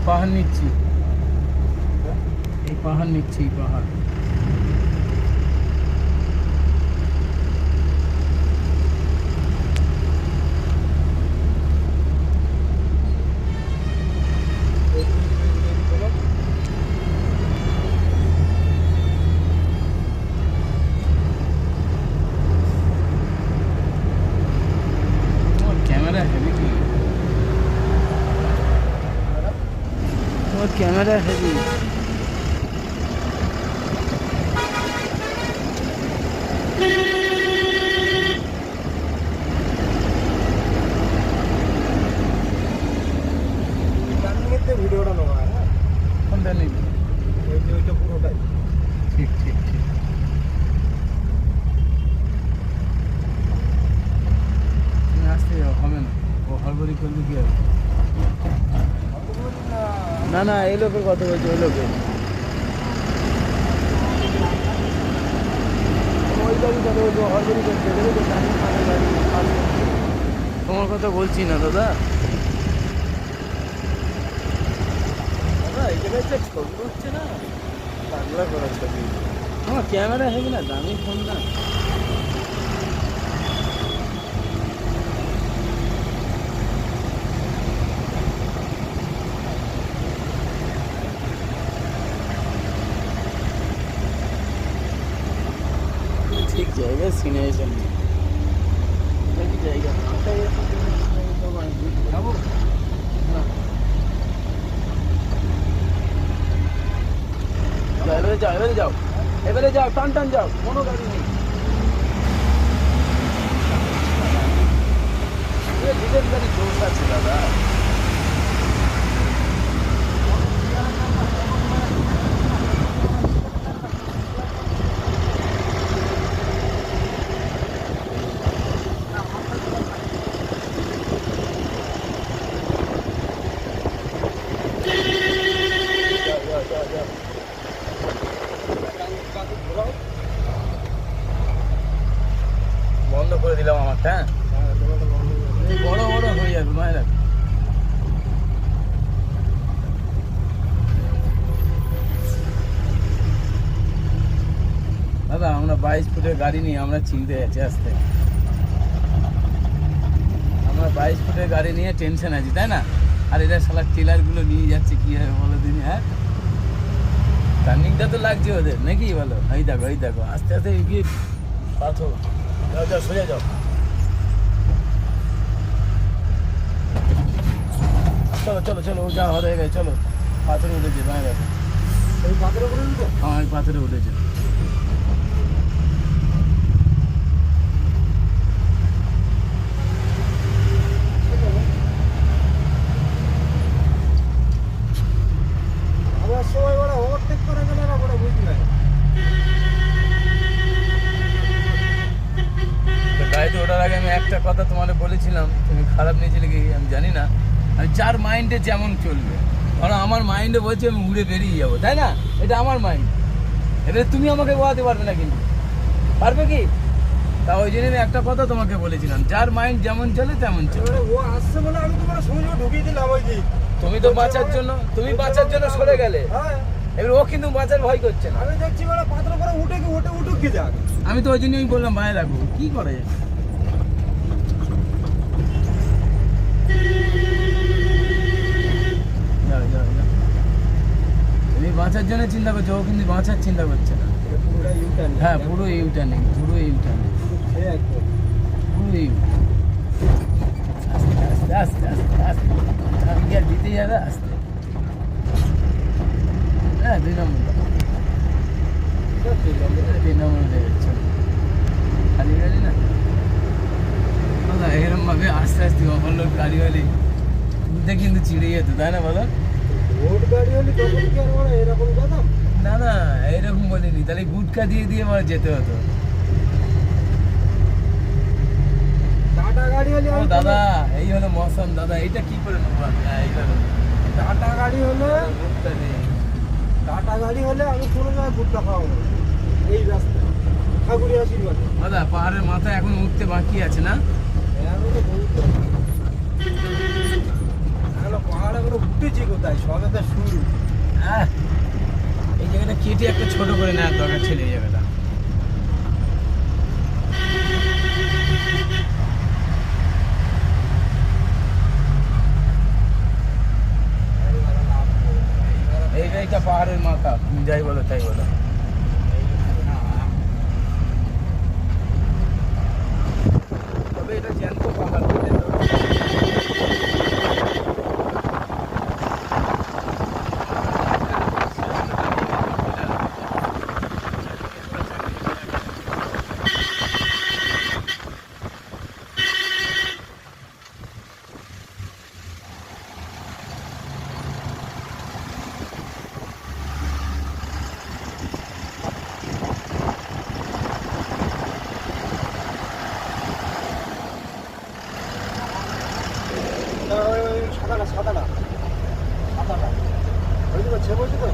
পাহাড় নিচ্ছি, এই পাহাড় নিচ্ছি, এই পাহাড়। ক্যামেরা হেভি কি? তোমার ক্যামেরা হেভি। ভিডিওটা নেওয়া হয় না, কোনটা নিবি? ওইটা পুরোটাই। ঠিক ঠিক ঠিক। তুমি আসতে যাও, হবে না, ও হড়বড়ি করলে কি হবে? না না, এই লোকের কথা বলছি, ওই লোকে ওই লোকের কথা বলছি, হড়বড়ি করছে, দেখো তো তোমার কথা বলছি না দাদা। দাদা এই জায়গায় যে ছবি হচ্ছে না, পাগলা করা ছবি। আমার ক্যামেরা হেভি না, দামি ফোন না। ঠিক জায়গায় সিনেশন জায়গা যাবো না, এবারে যাও, এবারে যাও, এবারে যাও, টান টান যাও, কোনো গাড়ি নেই। ডিজেল গাড়ি জোশ আছে দাদা। বন্ধ করে দিলাম আমারটা। বড় বড় হয়ে যাবে মায়েরা। দাদা আমরা 22 ফুটের গাড়ি নিয়ে আমরা চিনতে যাচ্ছি আসতে। আমরা 22 ফুটের গাড়ি নিয়ে টেনশন আছি, তাই না? আর এরা শালা টেলারগুলো নিয়ে যাচ্ছে, কি হবে বলো দিনই? হ্যাঁ, টার্নিংটা তো লাগছে ওদের নাকি বলো? এই দেখো, এই দেখো, আস্তে আস্তে এগিয়ে পাথর। যাও যাও, সোজা যাও। চলো চলো চলো, ও যা হয়ে গেছে, চলো। পাথরে উঠেছে বাইরে। এই পাথরে করে দিতে? হ্যাঁ, এই পাথরে উঠেছে। আমার সময় বড় ওভারটেক করে গেলে না, বড় বুঝতে পারে। গাড়িতে ওঠার আগে আমি একটা কথা তোমাকে বলেছিলাম, তুমি খারাপ নিয়েছিলে কি আমি জানি না। আমি যার মাইন্ডে যেমন চলবে, কারণ আমার মাইন্ডে বলছে আমি উড়ে বেরিয়ে যাবো, তাই না? এটা আমার মাইন্ড, এটা তুমি আমাকে বোঝাতে পারবে না, কিন্তু পারবে কি? তা ওই জন্য আমি একটা কথা তোমাকে বলেছিলাম, যার মাইন্ড যেমন চলে তেমন চলে। ও আসছে বলে আমি তোমার সময় ঢুকিয়ে দিলাম ওই দিক। তুমি তো বাঁচার জন্য, তুমি বাঁচার জন্য সরে গেলে, হ্যাঁ, এবার ও কিন্তু বাঁচার ভয় করছে না। আমি দেখছি বলে পাথর করে উঠুক কি যাক। আমি তো ওই জন্যই বললাম বাইরে রাখবো, কি করে যায়। যাও, যাও, যাও। তুমি বাঁচার জন্য চিন্তা করছো, ও কিন্তু বাঁচার চিন্তা করছে না। পুরোটা ইউটার্ন। হ্যাঁ, পুরো ইউটার্নিং, পুরো ইউটার্নিং, পুরো ইউ। আস্তে আস্তে আস্তে আস্তে আমি কি আর দিতে যাবে? আস্তে। হ্যাঁ, 2 নম্বর, 3 নম্বর হয়ে যাচ্ছে। খালি গাড়ি না দাদা, এরকম ভাবে আস্তে আস্তে ওভারলোড গাড়ি হলে তুলতে কিন্তু চিড়ে যেত, তাই না বলো? রোড গাড়ি হলে তখন কি আর বড় এরকম যেতাম? না না, এরকম বলিনি, তাহলে গুটকা দিয়ে দিয়ে আমার যেতে হতো। টাটা গাড়ি হলে ও দাদা, এই হলো মৌসুম দাদা, এইটা কি করে নেবো আমি? হ্যাঁ, এইটা টাটা গাড়ি হলে গুটকা নেই। টাটা গাড়ি হলে আমি কোনো জায়গায় ভুট্টা খাওয়াবো না। এই রাস্তায় ঠাকুরের আশীর্বাদ। দাদা পাহাড়ের মাথায় এখন উঠতে বাকি আছে না? আমি তো বলতে তাহলে পাহাড়গুলো উঠেছি কোথায়? সবে তো শুরু। হ্যাঁ, এই জায়গাটা কেটে একটা ছোট করে নেওয়ার দরকার ছিল এই জায়গাটা। এইটা পাহাড়ের মাথা, তুমি যাই বলো তাই বলো। তবে এটা জ্যান্ত পাহাড়, বুঝলে তো? সাদাটা সাদাটা সাদাটা ওই দিকে ছে বলছি তো